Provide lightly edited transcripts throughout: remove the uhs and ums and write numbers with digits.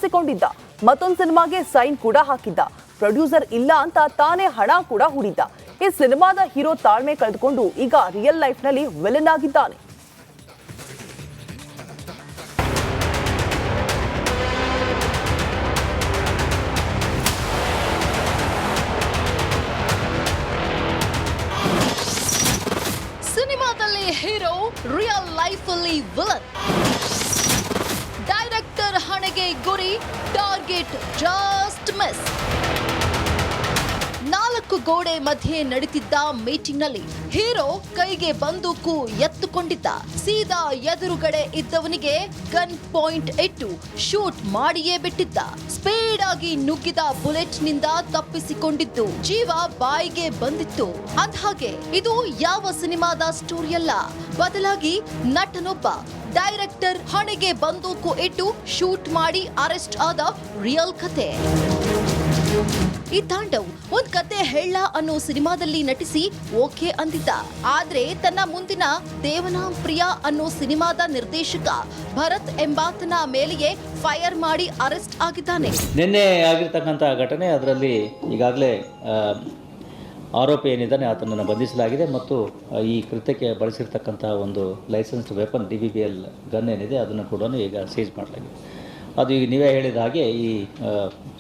ತಪ್ಪಿಸಿಕೊಂಡಿದ್ದ. ಮತ್ತೊಂದು ಸಿನಿಮಾಗೆ ಸೈನ್ ಕೂಡ ಹಾಕಿದ್ದ. ಪ್ರೊಡ್ಯೂಸರ್ ಇಲ್ಲ ಅಂತ ತಾನೇ ಹಣ ಕೂಡ ಹೂಡಿದ್ದ. ಈ ಸಿನಿಮಾದ ಹೀರೋ ತಾಳ್ಮೆ ಕಳೆದುಕೊಂಡು ಈಗ ರಿಯಲ್ ಲೈಫ್ ನಲ್ಲಿ ವಿಲನ್ ಆಗಿದ್ದಾನೆ. ಸಿನಿಮಾದಲ್ಲಿ ಹೀರೋ, ರಿಯಲ್ ಲೈಫ್ ಅಲ್ಲಿ ವಿಲನ್. ಡೈರೆಕ್ಟರ್ ಹಣೆಗೆ ಗುರಿ, ಟಾರ್ಗೆಟ್ ಜಸ್ಟ್ ಮಿಸ್. 4 ಗೋಡೆ ಮಧ್ಯೆ ನಡೀತಿದ್ದ ಮೀಟಿಂಗ್ ನಲ್ಲಿ ಹೀರೋ ಕೈಗೆ ಬಂದೂಕು ಎತ್ತುಕೊಂಡಿದ್ದ. ಸೀದಾ ಎದುರುಗಡೆ ಇದ್ದವನಿಗೆ ಗನ್ ಪಾಯಿಂಟ್ ಇಟ್ಟು ಶೂಟ್ ಮಾಡಿಯೇ ಬಿಟ್ಟಿದ್ದ. ಸ್ಪೀಡ್ ಆಗಿ ನುಗ್ಗಿದ ಬುಲೆಟ್ ನಿಂದ ತಪ್ಪಿಸಿಕೊಂಡಿದ್ದು ಜೀವ ಬಾಯಿಗೆ ಬಂದಿತ್ತು. ಅಂದ್ಹಾಗೆ ಇದು ಯಾವ ಸಿನಿಮಾದ ಸ್ಟೋರಿ ಅಲ್ಲ, ಬದಲಾಗಿ ನಟನೊಬ್ಬ ಡೈರೆಕ್ಟರ್ ಹಣೆಗೆ ಬಂದೂಕು ಇಟ್ಟು ಶೂಟ್ ಮಾಡಿ ಅರೆಸ್ಟ್ ಆದ ರಿಯಲ್ ಕತೆ. ಈ ತಾಂಡವ್ ಒಂದ್ ಕತೆ ಹೇಳ ಅನ್ನೋ ಸಿನಿಮಾದಲ್ಲಿ ನಟಿಸಿ ಓಕೆ ಅಂದಿದ್ದ. ಆದ್ರೆ ತನ್ನ ಮುಂದಿನ ದೇವನಾಂ ಪ್ರಿಯಾ ಅನ್ನೋ ಸಿನಿಮಾದ ನಿರ್ದೇಶಕ ಭರತ್ ಎಂಬಾತನ ಮೇಲೆಯೇ ಫೈರ್ ಮಾಡಿ ಅರೆಸ್ಟ್ ಆಗಿದ್ದಾನೆ. ನಿನ್ನೆ ಆಗಿರ್ತಕ್ಕಂಥ ಘಟನೆ, ಅದರಲ್ಲಿ ಈಗಾಗಲೇ ಆರೋಪಿ ಏನಿದ್ದಾನೆ ಆತನನ್ನು ಬಂಧಿಸಲಾಗಿದೆ ಮತ್ತು ಈ ಕೃತ್ಯಕ್ಕೆ ಬಳಸಿರ್ತಕ್ಕಂಥ ಒಂದು ಲೈಸೆನ್ಸ್ಡ್ ವೆಪನ್ DBBL ಗನ್ ಏನಿದೆ ಅದನ್ನು ಕೂಡ ಈಗ ಸೀಸ್ ಮಾಡಲಾಗಿದೆ. ಅದು ಈಗ ನೀವೇ ಹೇಳಿದ ಹಾಗೆ ಈ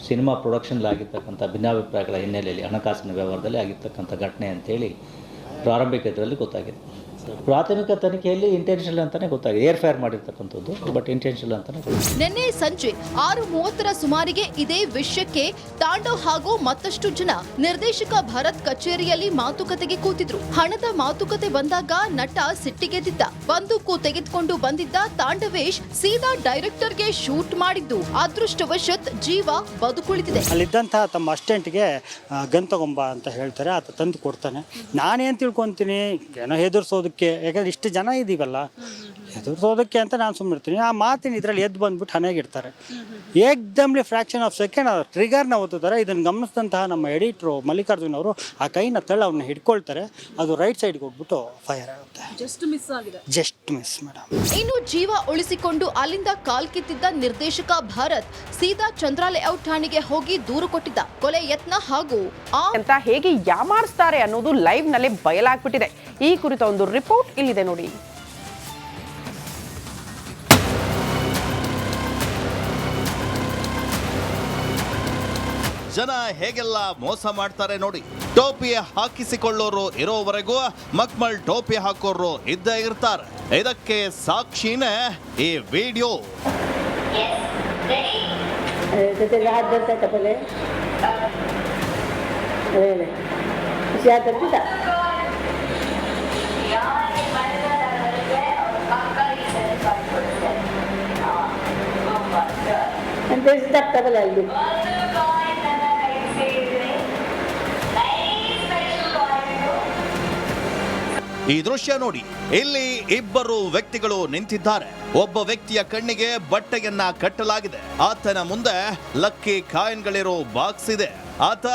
ಸಿನಿಮಾ ಪ್ರೊಡಕ್ಷನ್ಲಾಗಿರ್ತಕ್ಕಂಥ ಭಿನ್ನಾಭಿಪ್ರಾಯಗಳ ಹಿನ್ನೆಲೆಯಲ್ಲಿ ಹಣಕಾಸಿನ ವ್ಯವಹಾರದಲ್ಲಿ ಆಗಿರ್ತಕ್ಕಂಥ ಘಟನೆ ಅಂತೇಳಿ ಪ್ರಾರಂಭಿಕ ಇದರಲ್ಲಿ ಗೊತ್ತಾಗಿದೆ. ಪ್ರಾಥಮಿಕ ತನಿಖೆಯಲ್ಲಿ ಇಂಟೆನ್ಷನಲ್ ಅಂತಾನೆ ಗೊತ್ತಾಗಿದೆ, ಏರ್ ಫೈರ್ ಮಾಡಿರ್ತಕ್ಕಂಥದ್ದು, ಬಟ್ ಇಂಟೆನ್ಷನಲ್ ಅಂತಾನೆ. ನಿನ್ನೆ ಸಂಜೆ 6:30ರ ಸುಮಾರಿಗೆ ಇದೇ ವಿಷಯಕ್ಕೆ ತಾಂಡವ್ ಹಾಗೂ ಮತ್ತಷ್ಟು ಜನ ನಿರ್ದೇಶಕ ಭರತ್ ಕಚೇರಿಯಲ್ಲಿ ಮಾತುಕತೆಗೆ ಕೂತಿದ್ರು. ಹಣದ ಮಾತುಕತೆ ಬಂದಾಗ ನಟ ಸಿಟ್ಟಿಗೆದ್ದಿದ್ದ. ಬಂದೂಕು ತೆಗೆದುಕೊಂಡು ಬಂದಿದ್ದ ತಾಂಡವೇಶ್ ಸೀದಾ ಡೈರೆಕ್ಟರ್ಗೆ ಶೂಟ್ ಮಾಡಿದ್ದು ಅದೃಷ್ಟವಶತ್ ಜೀವ ಬದುಕುಳಿದಿದೆ. ಅಲ್ಲಿದ್ದಂತಹ ತಮ್ಮ ಅಸ್ಟೆಂಟ್ಗೆ ಗನ್ ತಗೊಂಬ ಅಂತ ಹೇಳ್ತಾರೆ, ಆತ ತಂದು ಕೊಡ್ತಾನೆ. ನಾನೇನು ತಿಳ್ಕೊತೀನಿ, ಏನೋ ಹೆದರ್ಸೋದಕ್ಕೆ, ಯಾಕಂದ್ರೆ ಇಷ್ಟು ಜನ ಇದೀವಲ್ಲ, ಹೆದರ್ಸೋದಕ್ಕೆ ಅಂತ ನಾನು ಸುಮ್ಮನಿರ್ತೀನಿ. ಆ ಮಾತಿನ ಇದರಲ್ಲಿ ಎದ್ದು ಬಂದ್ಬಿಟ್ಟು ಹಣೆಗಿಡ್ತಾರೆ. ಏಕ್ದಮ್ಲಿ ಫ್ರಾಕ್ಷನ್ ಆಫ್ ಸೆಕೆಂಡ್ ಟ್ರಿಗರ್ನ ಓದ್ತಾರೆ. ಇದನ್ನು ಗಮನಿಸಿದಂತಹ ನಮ್ಮ ಎಡಿಟ್ರು ಮಲ್ಲಿಕಾರ್ಜುನ್ ಅವರು ಆ ಕೈನ ತಳ್ಳ ಅವ್ರನ್ನ ಹಿಡ್ಕೊಳ್ತಾರೆ. ಅದು ರೈಟ್ ಸೈಡ್ಗೆ ಹೋಗ್ಬಿಟ್ಟು ಫೈರ್ ಆಗುತ್ತೆ. Just miss madam. ಇನ್ನು ಜೀವ ಉಳಿಸಿಕೊಂಡು ಅಲ್ಲಿಂದ ಕಾಲ್ಕಿತ್ತಿದ್ದ ನಿರ್ದೇಶಕ ಭರತ್ ಸೀದಾ ಚಂದ್ರ ಲೇಔಟ್ ಠಾಣೆಗೆ ಹೋಗಿ ದೂರು ಕೊಟ್ಟಿದ್ದ. ಕೊಲೆ ಯತ್ನ ಹಾಗೂ ಅಂತ ಹೇಗೆ ಯಾಮಾರಿಸ್ತಾರೆ ಅನ್ನೋದು ಲೈವ್ ನಲ್ಲಿ ಬಯಲಾಗ್ಬಿಟ್ಟಿದೆ. ಈ ಕುರಿತ ಒಂದು ರಿಪೋರ್ಟ್ ಇಲ್ಲಿದೆ ನೋಡಿ. ಜನ ಹೇಗೆಲ್ಲ ಮೋಸ ಮಾಡ್ತಾರೆ ನೋಡಿ. ಟೋಪಿ ಹಾಕಿಸಿಕೊಳ್ಳೋರು ಇರೋವರೆಗೂ ಮಕ್ಮಲ್ ಟೋಪಿ ಹಾಕೋರು ಇದ್ದೇ ಇರ್ತಾರೆ. ಇದಕ್ಕೆ ಸಾಕ್ಷಿನೇ ಈ ವಿಡಿಯೋ. ಈ ದೃಶ್ಯ ನೋಡಿ, ಇಲ್ಲಿ ಇಬ್ಬರು ವ್ಯಕ್ತಿಗಳು ನಿಂತಿದ್ದಾರೆ. ಒಬ್ಬ ವ್ಯಕ್ತಿಯ ಕಣ್ಣಿಗೆ ಬಟ್ಟೆಯನ್ನ ಕಟ್ಟಲಾಗಿದೆ. ಆತನ ಮುಂದೆ ಲಕ್ಕಿ ಕಾಯಿನ್ಗಳಿರೋ ಬಾಕ್ಸ್ ಇದೆ. ಆತ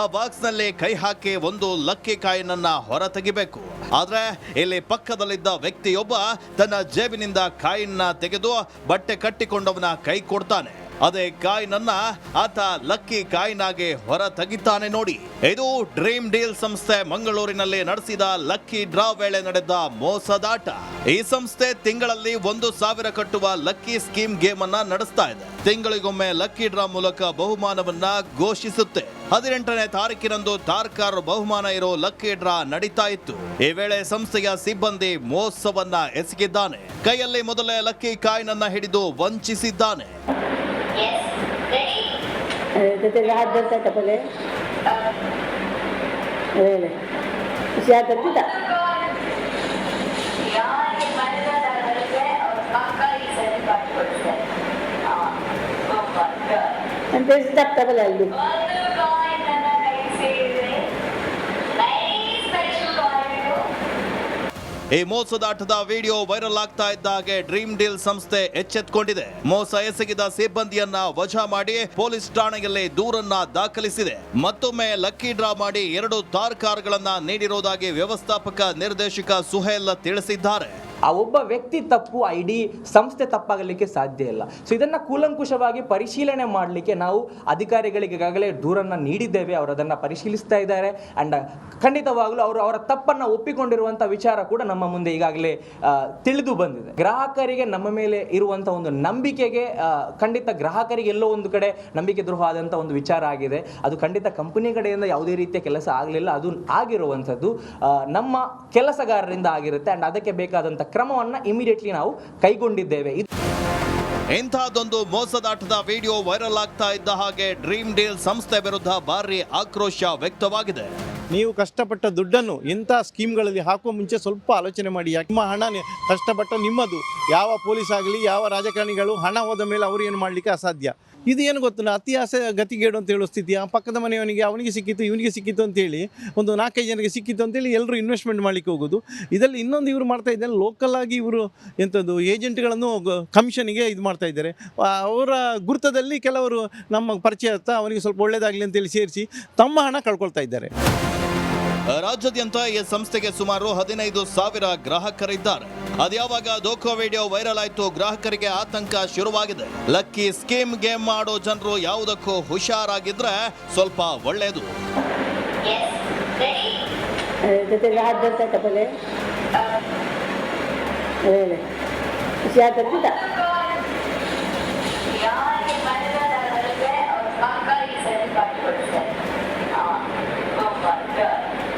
ಆ ಬಾಕ್ಸ್ ನಲ್ಲಿ ಕೈ ಹಾಕಿ ಒಂದು ಲಕ್ಕಿ ಕಾಯಿನ್ ಅನ್ನ ಹೊರ ತೆಗಿಬೇಕು. ಆದ್ರೆ ಇಲ್ಲಿ ಪಕ್ಕದಲ್ಲಿದ್ದ ವ್ಯಕ್ತಿಯೊಬ್ಬ ತನ್ನ ಜೇಬಿನಿಂದ ಕಾಯಿನ್ ನ ತೆಗೆದು ಬಟ್ಟೆ ಕಟ್ಟಿಕೊಂಡವನ ಕೈ ಕೊಡ್ತಾನೆ. ಅದೇ ಕಾಯಿನ್ ಅನ್ನ ಆತ ಲಕ್ಕಿ ಕಾಯಿನ್ ಆಗಿ ಹೊರ ತೆಗಿತಾನೆ ನೋಡಿ. ಇದು ಡ್ರೀಮ್ ಡೀಲ್ ಸಂಸ್ಥೆ ಮಂಗಳೂರಿನಲ್ಲಿ ನಡೆಸಿದ ಲಕ್ಕಿ ಡ್ರಾ ವೇಳೆ ನಡೆದ ಮೋಸದಾಟ. ಈ ಸಂಸ್ಥೆ ತಿಂಗಳಲ್ಲಿ 1,000 ಕಟ್ಟುವ ಲಕ್ಕಿ ಸ್ಕೀಮ್ ಗೇಮ್ ಅನ್ನ ನಡೆಸ್ತಾ ಇದೆ. ತಿಂಗಳಿಗೊಮ್ಮೆ ಲಕ್ಕಿ ಡ್ರಾ ಮೂಲಕ ಬಹುಮಾನವನ್ನ ಘೋಷಿಸುತ್ತೆ. 18ನೇ ತಾರೀಕಿನಂದು ತಾರ್ಕಾರ್ ಬಹುಮಾನ ಇರೋ ಲಕ್ಕಿ ಡ್ರಾ ನಡೀತಾ ಇತ್ತು. ಈ ವೇಳೆ ಸಂಸ್ಥೆಯ ಸಿಬ್ಬಂದಿ ಮೋಸವನ್ನ ಎಸಗಿದ್ದಾನೆ. ಕೈಯಲ್ಲಿ ಮೊದಲೇ ಲಕ್ಕಿ ಕಾಯಿನ್ ಅನ್ನ ಹಿಡಿದು ವಂಚಿಸಿದ್ದಾನೆ. ಈ ಮೋಸದಾಟದ ವಿಡಿಯೋ ವೈರಲ್ ಆಗ್ತಾ ಇದ್ದ ಹಾಗೆ ಡ್ರೀಮ್ ಡೀಲ್ ಸಂಸ್ಥೆ ಎಚ್ಚೆತ್ತುಕೊಂಡಿದೆ. ಮೋಸ ಎಸಗಿದ ಸಿಬ್ಬಂದಿಯನ್ನ ವಜಾ ಮಾಡಿ ಪೊಲೀಸ್ ಠಾಣೆಯಲ್ಲಿ ದೂರನ್ನ ದಾಖಲಿಸಿದೆ. ಮತ್ತೊಮ್ಮೆ ಲಕ್ಕಿ ಡ್ರಾ ಮಾಡಿ 2 ತಾರ್ ಕಾರ್ಗಳನ್ನ ನೀಡಿರುವುದಾಗಿ ವ್ಯವಸ್ಥಾಪಕ ನಿರ್ದೇಶಕ ಸುಹೇಲ್ ತಿಳಿಸಿದ್ದಾರೆ. ಆ ಒಬ್ಬ ವ್ಯಕ್ತಿ ತಪ್ಪು, ಆ ಇಡೀ ಸಂಸ್ಥೆ ತಪ್ಪಾಗಲಿಕ್ಕೆ ಸಾಧ್ಯ ಇಲ್ಲ. ಸೊ ಇದನ್ನು ಕೂಲಂಕುಷವಾಗಿ ಪರಿಶೀಲನೆ ಮಾಡಲಿಕ್ಕೆ ನಾವು ಅಧಿಕಾರಿಗಳಿಗೆ ಈಗಾಗಲೇ ದೂರನ್ನು ನೀಡಿದ್ದೇವೆ. ಅವರು ಅದನ್ನು ಪರಿಶೀಲಿಸ್ತಾ ಇದ್ದಾರೆ. ಆ್ಯಂಡ್ ಖಂಡಿತವಾಗಲೂ ಅವರು ಅವರ ತಪ್ಪನ್ನು ಒಪ್ಪಿಕೊಂಡಿರುವಂಥ ವಿಚಾರ ಕೂಡ ನಮ್ಮ ಮುಂದೆ ಈಗಾಗಲೇ ತಿಳಿದು ಬಂದಿದೆ. ಗ್ರಾಹಕರಿಗೆ ನಮ್ಮ ಮೇಲೆ ಇರುವಂಥ ಒಂದು ನಂಬಿಕೆಗೆ ಖಂಡಿತ ಗ್ರಾಹಕರಿಗೆ ಎಲ್ಲೋ ಒಂದು ಕಡೆ ನಂಬಿಕೆ ದ್ರೋಹ ಆದಂಥ ಒಂದು ವಿಚಾರ ಆಗಿದೆ. ಅದು ಖಂಡಿತ ಕಂಪನಿ ಕಡೆಯಿಂದ ಯಾವುದೇ ರೀತಿಯ ಕೆಲಸ ಆಗಲಿಲ್ಲ. ಅದು ಆಗಿರುವಂಥದ್ದು ನಮ್ಮ ಕೆಲಸಗಾರರಿಂದ ಆಗಿರುತ್ತೆ. ಆ್ಯಂಡ್ ಅದಕ್ಕೆ ಬೇಕಾದಂಥ ಕ್ರಮವನ್ನು ಇಮಿಡಿಯೇಟ್ಲಿ ನಾವು ಕೈಗೊಂಡಿದ್ದೇವೆ. ಇಂಥದ್ದೊಂದು ಮೋಸದಾಟದ ವಿಡಿಯೋ ವೈರಲ್ ಆಗ್ತಾ ಇದ್ದ ಹಾಗೆ ಡ್ರೀಮ್ ಡೀಲ್ ಸಂಸ್ಥೆ ವಿರುದ್ಧ ಭಾರಿ ಆಕ್ರೋಶ ವ್ಯಕ್ತವಾಗಿದೆ. ನೀವು ಕಷ್ಟಪಟ್ಟ ದುಡ್ಡನ್ನು ಇಂಥ ಸ್ಕೀಮ್ಗಳಲ್ಲಿ ಹಾಕುವ ಮುಂಚೆ ಸ್ವಲ್ಪ ಆಲೋಚನೆ ಮಾಡಿ. ನಿಮ್ಮ ಹಣ ಕಷ್ಟಪಟ್ಟ ನಿಮ್ಮದು. ಯಾವ ಪೊಲೀಸ್ ಆಗಲಿ ಯಾವ ರಾಜಕಾರಣಿಗಳು ಹಣ ಹೋದ ಮೇಲೆ ಅವರು ಏನು ಮಾಡಲಿಕ್ಕೆ ಅಸಾಧ್ಯ. ಇದು ಏನು ಗೊತ್ತು, ಅತಿ ಆಸೆ ಗತಿಗೇಡು ಅಂತ ಹೇಳೋ ಸ್ಥಿತಿ. ಆ ಪಕ್ಕದ ಮನೆಯವನಿಗೆ ಅವನಿಗೆ ಸಿಕ್ಕಿತ್ತು ಇವನಿಗೆ ಸಿಕ್ಕಿತ್ತು ಅಂತೇಳಿ ಒಂದು 4-5 ಜನರಿಗೆ ಸಿಕ್ಕಿತ್ತು ಅಂತೇಳಿ ಎಲ್ಲರೂ ಇನ್ವೆಸ್ಟ್ಮೆಂಟ್ ಮಾಡಲಿಕ್ಕೆ ಹೋಗೋದು. ಇದರಲ್ಲಿ ಇನ್ನೊಂದು ಇವರು ಮಾಡ್ತಾ ಇದ್ದಾರೆ, ಲೋಕಲ್ ಆಗಿ ಇವರು ಎಂಥದ್ದು ಏಜೆಂಟ್ಗಳನ್ನು ಕಮಿಷನಿಗೆ ಇದು ಮಾಡ್ತಾ ಇದ್ದಾರೆ. ಅವರ ಗುರ್ತದಲ್ಲಿ ಕೆಲವರು ನಮ್ಮ ಪರಿಚಯ ಹತ್ತ ಅವನಿಗೆ ಸ್ವಲ್ಪ ಒಳ್ಳೆಯದಾಗಲಿ ಅಂತೇಳಿ ಸೇರಿಸಿ ತಮ್ಮ ಹಣ ಕಳ್ಕೊಳ್ತಾ ಇದ್ದಾರೆ. ರಾಜ್ಯಾದ್ಯಂತ ಈ ಸಂಸ್ಥೆಗೆ ಸುಮಾರು 15,000 ಗ್ರಾಹಕರಿದ್ದಾರೆ. ಅದ್ಯಾವಾಗ ದೋಖೋ ವಿಡಿಯೋ ವೈರಲ್ ಆಯ್ತು, ಗ್ರಾಹಕರಿಗೆ ಆತಂಕ ಶುರುವಾಗಿದೆ. ಲಕ್ಕಿ ಸ್ಕೀಮ್ ಗೇಮ್ ಮಾಡೋ ಜನರು ಯಾವುದಕ್ಕೂ ಹುಷಾರಾಗಿದ್ರೆ ಸ್ವಲ್ಪ ಒಳ್ಳೆಯದು.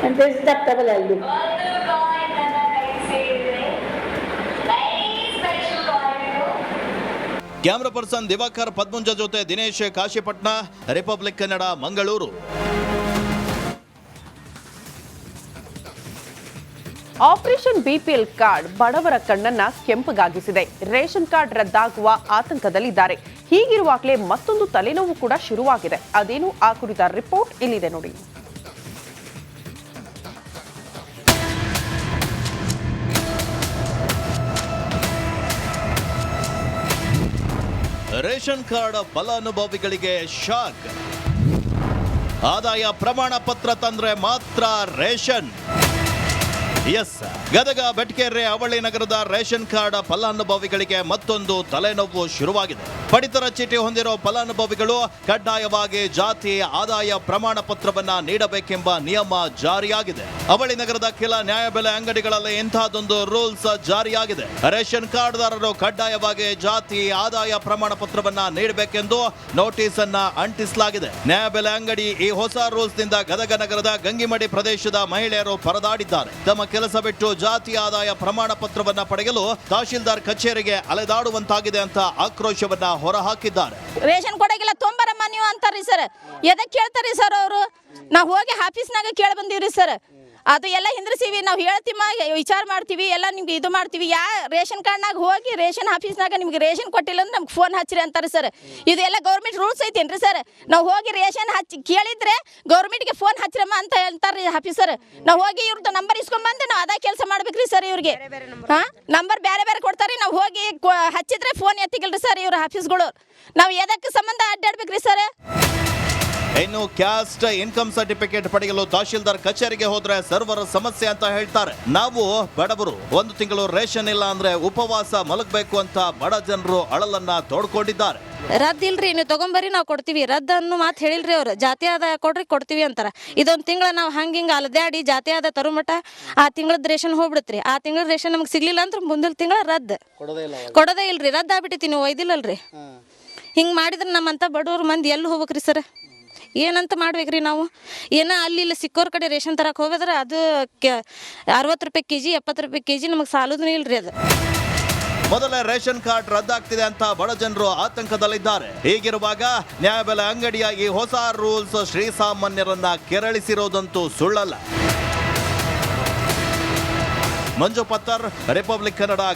And this is deductible I'll do. Camera person Diwakar Padmunja ಜೊತೆ Dinesh Kashipatna, Republic Kannada, Mangaluru. Operation BPL card ಬಡವರ ಕಣ್ಣನ್ನ ಕೆಂಪಗಾಗಿಸಿದೆ. Ration card ರದ್ದಾಗುವ ಆತಂಕದಲ್ಲಿದ್ದಾರೆ. ಹೀಗಿರುವಾಗಲೇ ಮತ್ತೊಂದು ತಲೆನೋವು ಕೂಡ ಶುರುವಾಗಿದೆ. ಅದೇನು ಆ ಕುರಿತ ರಿಪೋರ್ಟ್ ಇಲ್ಲಿದೆ ನೋಡಿ. ರೇಷನ್ ಕಾರ್ಡ್ ಫಲಾನುಭವಿಗಳಿಗೆ ಶಾಕ್. ಆದಾಯ ಪ್ರಮಾಣ ಪತ್ರ ತಂದ್ರೆ ಮಾತ್ರ ರೇಷನ್. ಎಸ್, ಗದಗ ಬೆಟ್ಕೆರೆ ಅವಳಿ ನಗರದ ರೇಷನ್ ಕಾರ್ಡ್ ಫಲಾನುಭವಿಗಳಿಗೆ ಮತ್ತೊಂದು ತಲೆನೋವು ಶುರುವಾಗಿದೆ. ಪಡಿತರ ಚೀಟಿ ಹೊಂದಿರೋ ಫಲಾನುಭವಿಗಳು ಕಡ್ಡಾಯವಾಗಿ ಜಾತಿ ಆದಾಯ ಪ್ರಮಾಣ ಪತ್ರವನ್ನ ನೀಡಬೇಕೆಂಬ ನಿಯಮ ಜಾರಿಯಾಗಿದೆ. ಅವಳಿ ನಗರದ ಕೆಲ ನ್ಯಾಯಬೆಲೆ ಅಂಗಡಿಗಳಲ್ಲಿ ಇಂತಹದೊಂದು ರೂಲ್ಸ್ ಜಾರಿಯಾಗಿದೆ. ರೇಷನ್ ಕಾರ್ಡ್ದಾರರು ಕಡ್ಡಾಯವಾಗಿ ಜಾತಿ ಆದಾಯ ಪ್ರಮಾಣ ಪತ್ರವನ್ನ ನೀಡಬೇಕೆಂದು ನೋಟಿಸ್ ಅನ್ನ ಅಂಟಿಸಲಾಗಿದೆ. ನ್ಯಾಯಬೆಲೆ ಅಂಗಡಿ ಈ ಹೊಸ ರೂಲ್ಸ್ ನಿಂದ ಗದಗ ನಗರದ ಗಂಗಿಮಡಿ ಪ್ರದೇಶದ ಮಹಿಳೆಯರು ಪರದಾಡಿದ್ದಾರೆ. ತಮ್ಮ ಕೆಲಸ ಬಿಟ್ಟು ಜಾತಿ ಆದಾಯ ಪ್ರಮಾಣ ಪತ್ರವನ್ನ ಪಡೆಯಲು ತಹಶೀಲ್ದಾರ್ ಕಚೇರಿಗೆ ಅಲೆದಾಡುವಂತಾಗಿದೆ ಅಂತ ಆಕ್ರೋಶವನ್ನ ಹೊರಹಾಕಿದ್ದಾರೆ. ರೇಷನ್ ಕೊಡಗಿಲ್ಲ ತೊಂಬರಮ್ಮ ನೀವು ಅಂತಾರ್ರಿ ಸರ್. ಎದಕ್ಕೆ ಕೇಳ್ತಾರಿ ಸರ್ ಅವರು? ನಾವು ಹೋಗಿ ಆಫೀಸ್ನಾಗ ಕೇಳಿ ಬಂದೀವ್ರಿ ಸರ್. ಅದು ಎಲ್ಲ ಹಿಂದ್ರಿಸಿವಿ, ನಾವು ಹೇಳ್ತೀವಿ, ವಿಚಾರ ಮಾಡ್ತೀವಿ, ಎಲ್ಲ ನಿಮ್ಗೆ ಇದು ಮಾಡ್ತೀವಿ. ರೇಷನ್ ಕಾರ್ಡ್ನಾಗ ಹೋಗಿ ರೇಷನ್ ಆಫೀಸ್ನಾಗ ನಿಮ್ಗೆ ರೇಷನ್ ಕೊಟ್ಟಿಲ್ಲ ಅಂದ್ರೆ ನಮ್ಗೆ ಫೋನ್ ಹಚ್ಚಿರಿ ಅಂತಾರೆ ಸರ್. ಇದು ಎಲ್ಲ ಗೌರ್ಮೆಂಟ್ ರೂಲ್ಸ್ ಐತೇನ್ರಿ ಸರ್? ನಾವು ಹೋಗಿ ರೇಷನ್ ಹಚ್ಚಿ ಕೇಳಿದ್ರೆ ಗೌರ್ಮೆಂಟ್ಗೆ ಫೋನ್ ಹಚ್ಚಿರಮ್ಮ ಅಂತ ಹೇಳ್ತಾರೆ ಆಫೀಸರ್. ನಾವು ಹೋಗಿ ಇವ್ರದ್ದು ನಂಬರ್ ಇಸ್ಕೊಂಡ್ಬಂದು ನಾವು ಅದೇ ಕೆಲಸ ಮಾಡ್ಬೇಕ್ರಿ ಸರ್. ಇವ್ರಿಗೆ ನಂಬರ್ ಬೇರೆ ಬೇರೆ ಕೊಡ್ತಾರೆ. ನಾವು ಹೋಗಿ ಹಚ್ಚಿದ್ರೆ ಫೋನ್ ಎತ್ತಿಗಿಲ್ರಿ ಸರ್ ಇವ್ರ ಆಫೀಸ್ಗಳು. ನಾವು ಎದಕ್ಕೆ ಸಂಬಂಧ ಅಡ್ಡಾಡ್ಬೇಕ್ರಿ ಸರ್? ಇನ್ನು ಕ್ಯಾಸ್ಟ್ ಇನ್ಕಮ್ ಸರ್ಟಿಫಿಕೇಟ್ ಪಡೆಯಲು ತಹಶೀಲ್ದಾರ್ ಕಚೇರಿಗೆ ಹೋದ್ರೆ ಸರ್ವರ್ ಸಮಸ್ಯೆ ಅಂತ ಹೇಳ್ತಾರೆ. ನಾವು ಬಡವರು, 1 ತಿಂಗಳು ರೇಷನ್ ಇಲ್ಲ ಅಂದ್ರೆ ಉಪವಾಸ ಮಲಗಬೇಕು ಅಂತ ಬಡ ಜನರು ಅಳಲನ್ನ ತೋಡ್ಕೊಂಡಿದ್ದಾರೆ. ರದ್ದು ಇಲ್ರಿ, ನೀವು ತಗೊಂಬರಿ ನಾವು ಕೊಡ್ತೀವಿ. ರದ್ದನ್ನು ಮಾತು ಹೇಳಿಲ್ರಿ ಅವ್ರು. ಜಾತಿ ಆದಾಯ ಕೊಡ್ತೀವಿ ಅಂತಾರ. ಇದೊಂದು ತಿಂಗಳ ನಾವು ಹಂಗಿಂಗ ಅಲದಾಡಿ ಜಾತಿ ಆದ ತರುಮಟ ಆ ತಿಂಗಳದ ರೇಷನ್ ಹೋಗ್ಬಿಡುತ್ರಿ. ಆ ತಿಂಗಳ ರೇಷನ್ ನಮ್ಗೆ ಸಿಗ್ಲಿಲ್ಲ ಅಂದ್ರೆ ಮುಂದಿನ ತಿಂಗಳ ರದ್ದು ಕೊಡೋದೇ ಇಲ್ರಿ. ರದ್ದು ಆಗ್ಬಿಟ್ಟೈತಿ, ನೀವು ಒಯ್ದಿಲ್ಲಲ್ರಿ. ಹಿಂಗೆ ಮಾಡಿದ್ರೆ ನಮ್ಮಂತ ಬಡವ್ರ ಮಂದಿ ಎಲ್ಲಿ ಹೋಗ್ಬೇಕ್ರಿ ಸರ್? ಏನಂತ ಮಾಡ್ಬೇಕ್ರಿ ನಾವು? ಏನೋ ಅಲ್ಲಿ ಇಲ್ಲಿ ಸಿಕ್ಕೋರ್ ಕಡೆ ರೇಷನ್ ತರಕ್ಕೆ ಹೋಗಿದ್ರೆ ಅದು 60 ರೂಪಾಯಿ ಕೆಜಿ 70 ರೂಪಾಯಿ ಕೆಜಿ ನಮಗೆ ಸಾಲೋದು ಇಲ್ರಿ. ಅದು ಮೊದಲೇ ರೇಷನ್ ಕಾರ್ಡ್ ರದ್ದಾಗ್ತಿದೆ ಅಂತ ಬಡ ಜನರು ಆತಂಕದಲ್ಲಿದ್ದಾರೆ. ಹೀಗಿರುವಾಗ ನ್ಯಾಯಬೆಲೆ ಅಂಗಡಿಯ ಈ ಹೊಸ ರೂಲ್ಸ್ ಶ್ರೀಸಾಮಾನ್ಯರನ್ನ ಕೆರಳಿಸಿರೋದಂತೂ ಸುಳ್ಳಲ್ಲ. ಮಂಜು ಪತ್ತರ್, ರಿಪಬ್ಲಿಕ್ ಕನ್ನಡ,